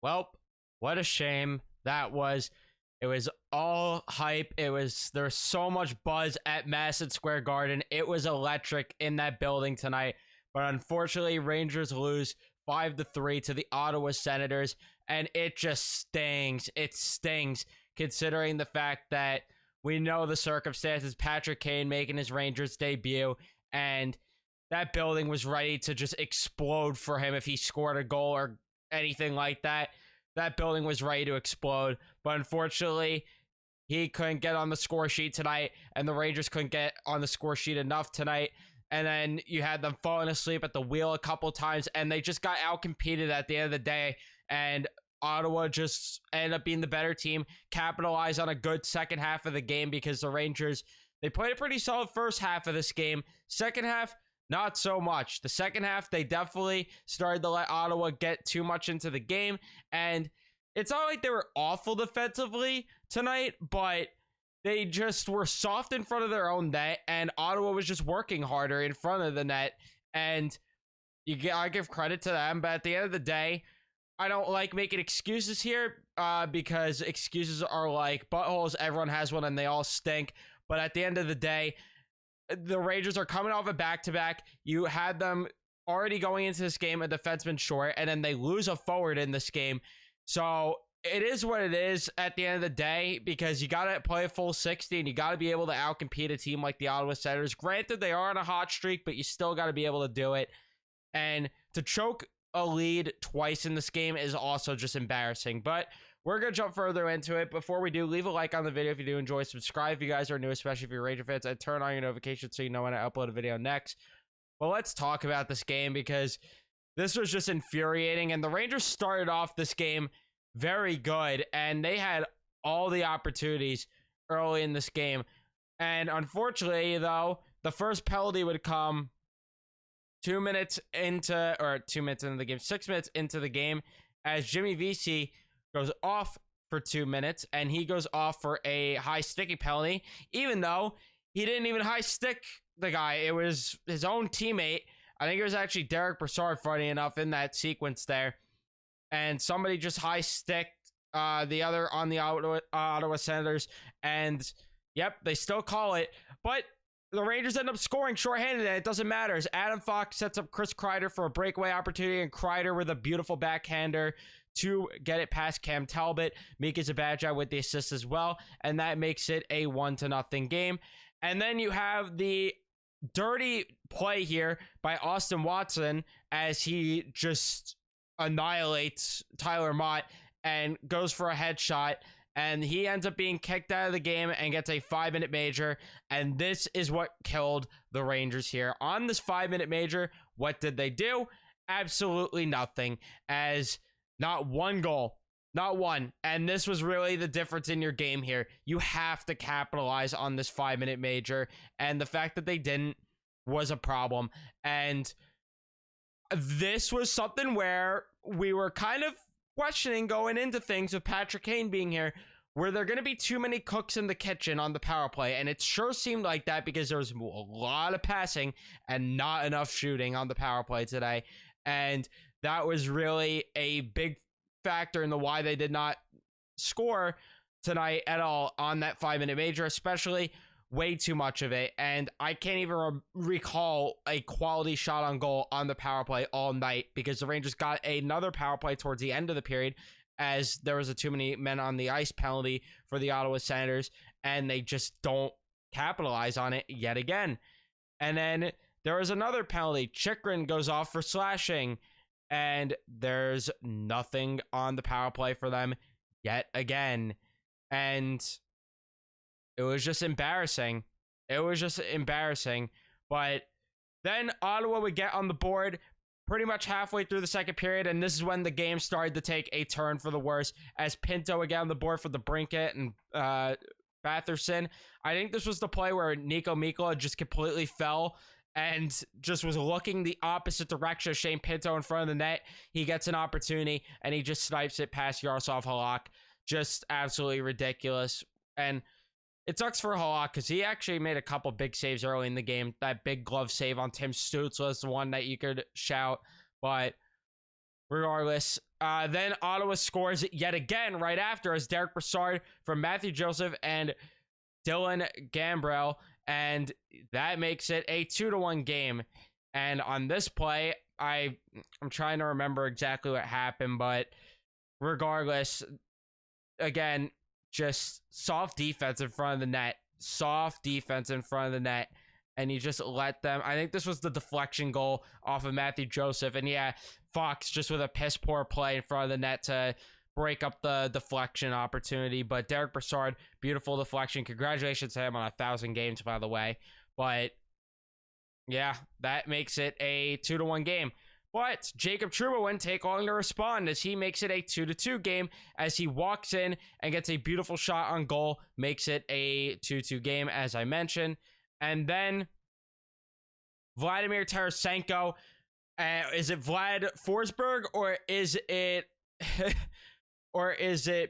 Well, what a shame that was. It was all hype. There's so much buzz at Madison Square Garden. It was electric in that building tonight. But unfortunately, Rangers lose 5-3 to the Ottawa Senators, and it just stings. It stings considering the fact that we know the circumstances. Patrick Kane making his Rangers debut, and that building was ready to just explode for him if he scored a goal or anything like that. That building was ready to explode, but unfortunately, he couldn't get on the score sheet tonight, and the Rangers couldn't get on the score sheet enough tonight. And then you had them falling asleep at the wheel a couple times, and they just got outcompeted at the end of the day. And Ottawa just ended up being the better team, capitalized on a good second half of the game because the Rangers, they played a pretty solid first half of this game. Second half, not so much. The second half, they definitely started to let Ottawa get too much into the game. And it's not like they were awful defensively tonight, but they just were soft in front of their own net, and Ottawa was just working harder in front of the net. And I give credit to them, but at the end of the day, I don't like making excuses here because excuses are like buttholes. Everyone has one, and they all stink. But at the end of the day, the Rangers are coming off a back-to-back. You had them already going into this game a defenseman short, and then they lose a forward in this game. So it is what it is at the end of the day, because you got to play a full 60, and you got to be able to outcompete a team like the Ottawa Senators. Granted, they are on a hot streak, but you still got to be able to do it. And to choke a lead twice in this game is also just embarrassing. But we're going to jump further into it. Before we do, leave a like on the video if you do enjoy. Subscribe if you guys are new, especially if you're Ranger fans, and turn on your notifications so you know when I upload a video next. But let's talk about this game, because this was just infuriating. And the Rangers started off this game very good, and they had all the opportunities early in this game. And unfortunately, though, the first penalty would come 6 minutes into the game, 6 minutes into the game, as Jimmy Vesey goes off for 2 minutes, and he goes off for a high sticky penalty, even though he didn't even high stick the guy. It was his own teammate. I think it was actually Derek Brassard, funny enough, in that sequence there. And somebody just high sticked the other on the Ottawa Senators. And, yep, they still call it. But the Rangers end up scoring shorthanded, and it doesn't matter, as Adam Fox sets up Chris Kreider for a breakaway opportunity, and Kreider with a beautiful backhander to get it past Cam Talbot. Mika Zibanejad with the assist as well, and that makes it a 1-0 game. And then you have the dirty play here by Austin Watson, as he just annihilates Tyler Mott and goes for a headshot, and he ends up being kicked out of the game and gets a 5-minute major. And this is what killed the Rangers here. On this 5-minute major, what did they do? Absolutely nothing, as not one goal. Not one. And this was really the difference in your game here. You have to capitalize on this 5-minute major, and the fact that they didn't was a problem. And this was something where we were kind of questioning going into things with Patrick Kane being here. Were there going to be too many cooks in the kitchen on the power play? And it sure seemed like that, because there was a lot of passing and not enough shooting on the power play today. And that was really a big factor in the why they did not score tonight at all on that 5-minute major, especially way too much of it. And I can't even recall a quality shot on goal on the power play all night, because the Rangers got another power play towards the end of the period, as there was a too many men on the ice penalty for the Ottawa Senators, and they just don't capitalize on it yet again. And then there was another penalty. Chychrun goes off for slashing, and there's nothing on the power play for them yet again. And it was just embarrassing. It was just embarrassing. But then Ottawa would get on the board pretty much halfway through the second period, and this is when the game started to take a turn for the worse, as Pinto would get on the board for the Brinket and Batherson. I think this was the play where Nico Mikkola just completely fell and just was looking the opposite direction of Shane Pinto in front of the net. He gets an opportunity, and he just snipes it past Yaroslav Halak. Just absolutely ridiculous. And it sucks for Halak, because he actually made a couple big saves early in the game. That big glove save on Tim Stützle is the one that you could shout. But regardless, then Ottawa scores yet again right after as Derek Brassard from Matthew Joseph and Dylan Gambrell, and that makes it a 2-1 game. And on this play, I'm trying to remember exactly what happened, but regardless, again, just soft defense in front of the net. Soft defense in front of the net. And you just let them. I think this was the deflection goal off of Matthew Joseph. And yeah, Fox just with a piss poor play in front of the net to break up the deflection opportunity. But Derek Brassard, beautiful deflection. Congratulations to him on 1,000 games, by the way. But yeah, that makes it a 2-1 game. But Jacob Trouba wouldn't take long to respond as he makes it a 2-2 game as he walks in and gets a beautiful shot on goal, makes it a 2-2 game, as I mentioned. And then Vladimir Tarasenko, is it Vlad Forsberg or is it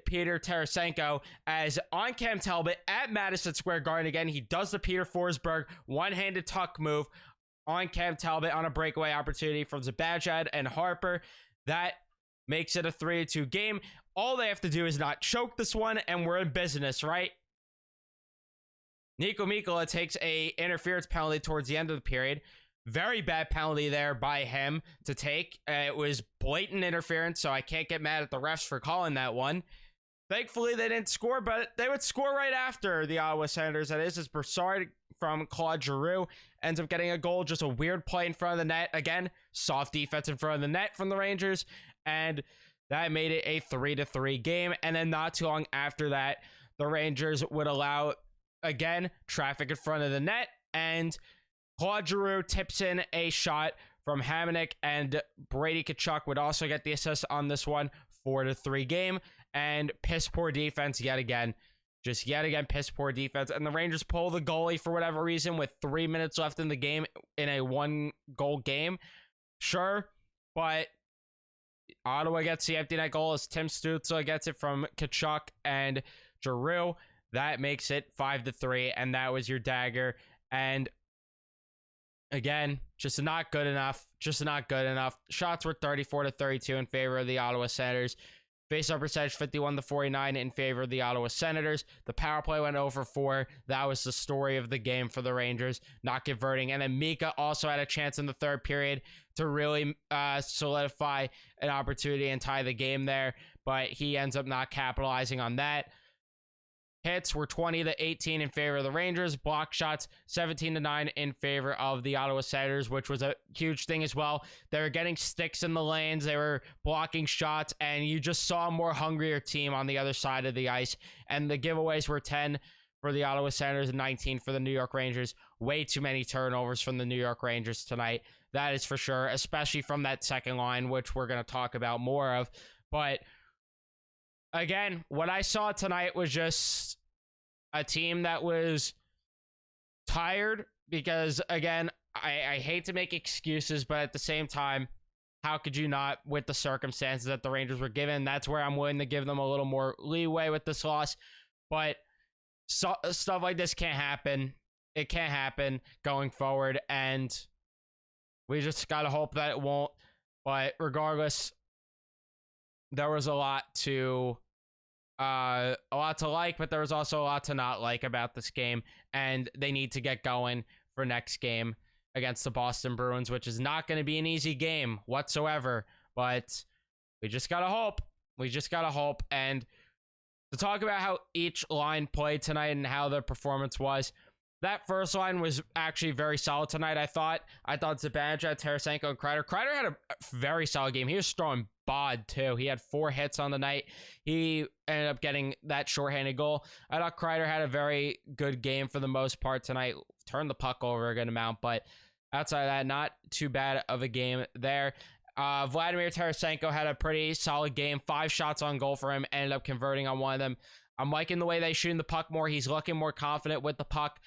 Peter Tarasenko, as on Cam Talbot at Madison Square Garden again, he does the Peter Forsberg one-handed tuck move on Cam Talbot on a breakaway opportunity from Zibanejad and Harper. That makes it a 3-2 game. All they have to do is not choke this one, and we're in business, right? Nico Mikkola takes a interference penalty towards the end of the period. Very bad penalty there by him to take. It was blatant interference, so I can't get mad at the refs for calling that one. Thankfully, they didn't score, but they would score right after the Ottawa Senators. That is Brassard from Claude Giroux ends up getting a goal. Just a weird play in front of the net. Again, soft defense in front of the net from the Rangers. And that made it a 3-3 game. And then not too long after that, the Rangers would allow, again, traffic in front of the net. And Claude Giroux tips in a shot from Hamonic. And Brady Tkachuk would also get the assist on this one. 4-3 game. And piss poor defense yet again. Just yet again, piss poor defense. And the Rangers pull the goalie for whatever reason with 3 minutes left in the game in a 1-goal game. Sure, but Ottawa gets the empty net goal as Tim Stützle gets it from Tkachuk and Giroux. That makes it 5-3, and that was your dagger. And again, just not good enough. Just not good enough. Shots were 34-32 in favor of the Ottawa Senators. Face-off percentage 51-49 in favor of the Ottawa Senators. The power play went over 4. That was the story of the game for the Rangers, not converting. And then Mika also had a chance in the third period to really solidify an opportunity and tie the game there, but he ends up not capitalizing on that. Hits were 20-18 in favor of the Rangers. Block shots 17-9 in favor of the Ottawa Senators, which was a huge thing as well. They were getting sticks in the lanes. They were blocking shots, and you just saw a more hungrier team on the other side of the ice. And the giveaways were 10 for the Ottawa Senators and 19 for the New York Rangers. Way too many turnovers from the New York Rangers tonight. That is for sure, especially from that second line, which we're going to talk about more of. But again, what I saw tonight was just a team that was tired because, again, I hate to make excuses, but at the same time, how could you not with the circumstances that the Rangers were given? That's where I'm willing to give them a little more leeway with this loss. But stuff like this can't happen. It can't happen going forward, and we just got to hope that it won't. But regardless, there was a lot to like, but there was also a lot to not like about this game, and they need to get going for next game against the Boston Bruins, which is not going to be an easy game whatsoever, but we just gotta hope. And to talk about how each line played tonight and how the performance was, that first line was actually very solid tonight. I thought Zibanejad, Tarasenko, and Kreider had a very solid game. He was throwing bod too. He had 4 hits on the night. He ended up getting that shorthanded goal. I thought Kreider had a very good game for the most part tonight. Turned the puck over a good amount, but outside of that, not too bad of a game there. Vladimir Tarasenko had a pretty solid game. 5 shots on goal for him. Ended up converting on one of them. I'm liking the way they shooting the puck more. He's looking more confident with the puck.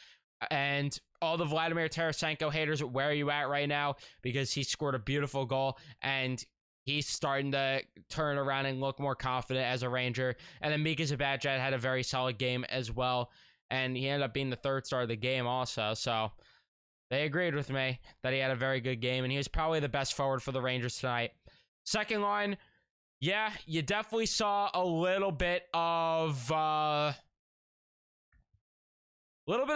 And all the Vladimir Tarasenko haters, where are you at right now? Because he scored a beautiful goal and he's starting to turn around and look more confident as a Ranger. And then Mika Zibanejad had a very solid game as well. And he ended up being the 3rd star of the game also. So they agreed with me that he had a very good game. And he was probably the best forward for the Rangers tonight. Second line, yeah, you definitely saw a little bit of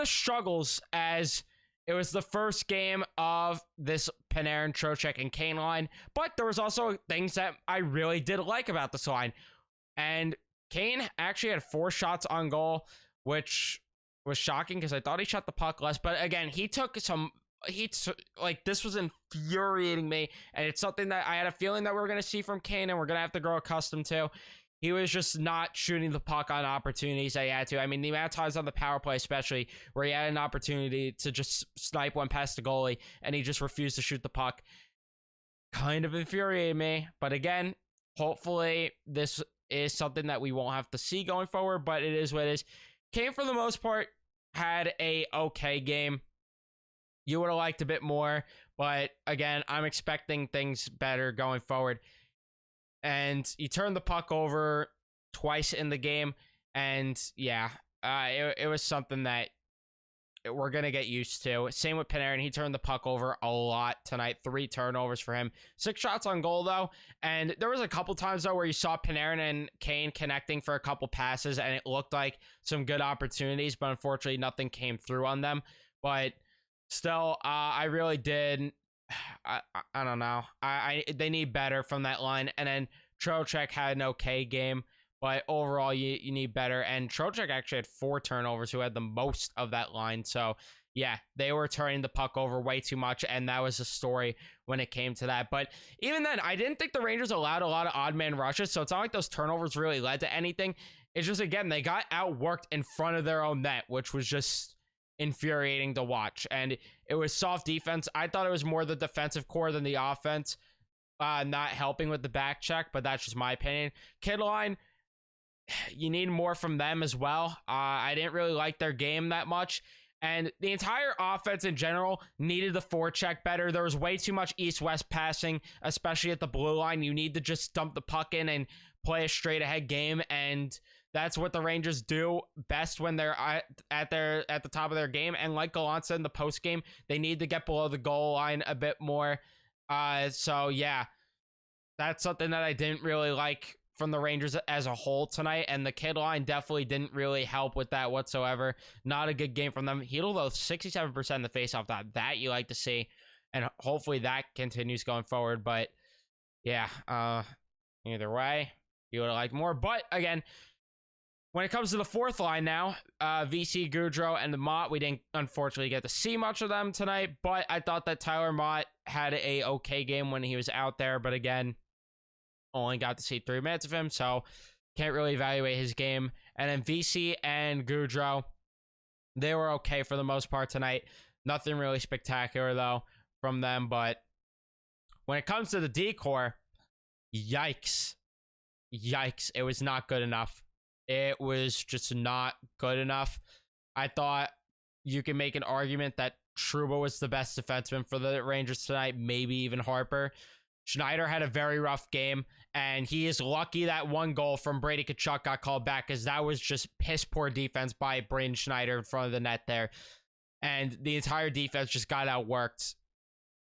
struggles, as it was the first game of this Panarin, Trocheck, and Kane line. But there was also things that I really did like about this line. And Kane actually had 4 shots on goal, which was shocking because I thought he shot the puck less. But again, he took some. This was infuriating me, and it's something that I had a feeling that we were going to see from Kane, and we're going to have to grow accustomed to. He was just not shooting the puck on opportunities that he had to. I mean, the amount of times on the power play, especially, where he had an opportunity to just snipe one past the goalie, and he just refused to shoot the puck, kind of infuriated me. But again, hopefully this is something that we won't have to see going forward, but it is what it is. Kane, for the most part, had a okay game. You would have liked a bit more, but again, I'm expecting things better going forward. And he turned the puck over twice in the game, and yeah, it was something that we're going to get used to. Same with Panarin. He turned the puck over a lot tonight. 3 turnovers for him. 6 shots on goal, though. And there was a couple times, though, where you saw Panarin and Kane connecting for a couple passes, and it looked like some good opportunities, but unfortunately nothing came through on them. But still, I really did. I don't know. They need better from that line. And then Trocheck had an okay game, but overall, you need better. And Trocheck actually had 4 turnovers, who had the most of that line. So, yeah, they were turning the puck over way too much, and that was the story when it came to that. But even then, I didn't think the Rangers allowed a lot of odd man rushes, so it's not like those turnovers really led to anything. It's just, again, they got outworked in front of their own net, which was just infuriating to watch. And it was soft defense. I thought it was more the defensive core than the offense not helping with the back check, but that's just my opinion. Kid line, you need more from them as well. I didn't really like their game that much, and the entire offense in general needed the forecheck better. There was way too much east-west passing, especially at the blue line. You need to just dump the puck in and play a straight-ahead game, and that's what the Rangers do best when they're at the top of their game. And like Gallant said in the post game, they need to get below the goal line a bit more. So yeah, that's something that I didn't really like from the Rangers as a whole tonight, and the kid line definitely didn't really help with that whatsoever. Not a good game from them. Hedl, though, 67% in the faceoff dot. That you like to see, and hopefully that continues going forward. But yeah, either way, you would have liked more. But again, when it comes to the fourth line now, VC, Gaudreau, and Mott, we didn't unfortunately get to see much of them tonight, but I thought that Tyler Mott had a okay game when he was out there, but again, only got to see 3 minutes of him, so can't really evaluate his game. And then VC and Gaudreau, they were okay for the most part tonight. Nothing really spectacular, though, from them, but when it comes to the D-core, yikes. Yikes. It was not good enough. It was just not good enough. I thought you can make an argument that Trouba was the best defenseman for the Rangers tonight, maybe even Harper. Schneider had a very rough game, and he is lucky that 1 goal from Brady Tkachuk got called back, because that was just piss poor defense by Braden Schneider in front of the net there. And the entire defense just got outworked.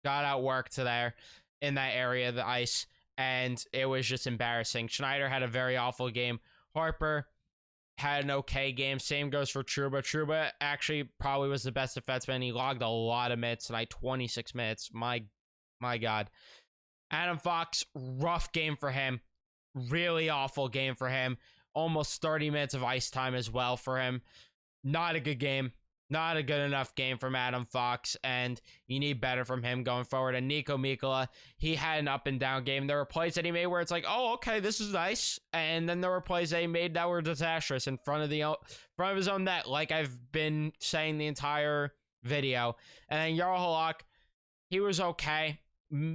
Got outworked there in that area of the ice, and it was just embarrassing. Schneider had a very awful game. Harper had an okay game. Same goes for Trouba. Trouba actually probably was the best defenseman. He logged a lot of minutes tonight, 26 minutes. My God. Adam Fox, rough game for him. Really awful game for him. Almost 30 minutes of ice time as well for him. Not a good game. Not a good enough game from Adam Fox, and you need better from him going forward. And Nico Mikkola, he had an up and down game. There were plays that he made where it's like, oh, okay, this is nice. And then there were plays that he made that were disastrous in front of his own net, like I've been saying the entire video. And then Jarl Halak, he was okay.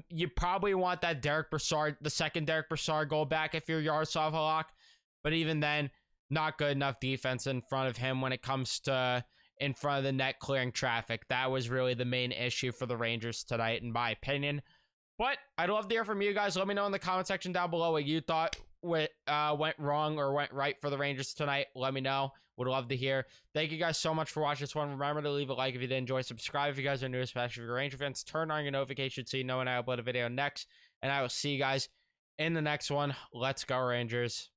You probably want that Derek Brassard, the second Derek Brassard goal back if you're Yaroslav Halak. But even then, not good enough defense in front of him when it comes to in front of the net clearing traffic. That was really the main issue for the Rangers tonight, in my opinion. But I'd love to hear from you guys. Let me know in the comment section down below what you thought went wrong or went right for the Rangers tonight. Let me know. Would love to hear. Thank you guys so much for watching this one. Remember to leave a like if you did enjoy. Subscribe if you guys are new, especially if you're Ranger fans. Turn on your notifications so you know when I upload a video next. And I will see you guys in the next one. Let's go, Rangers.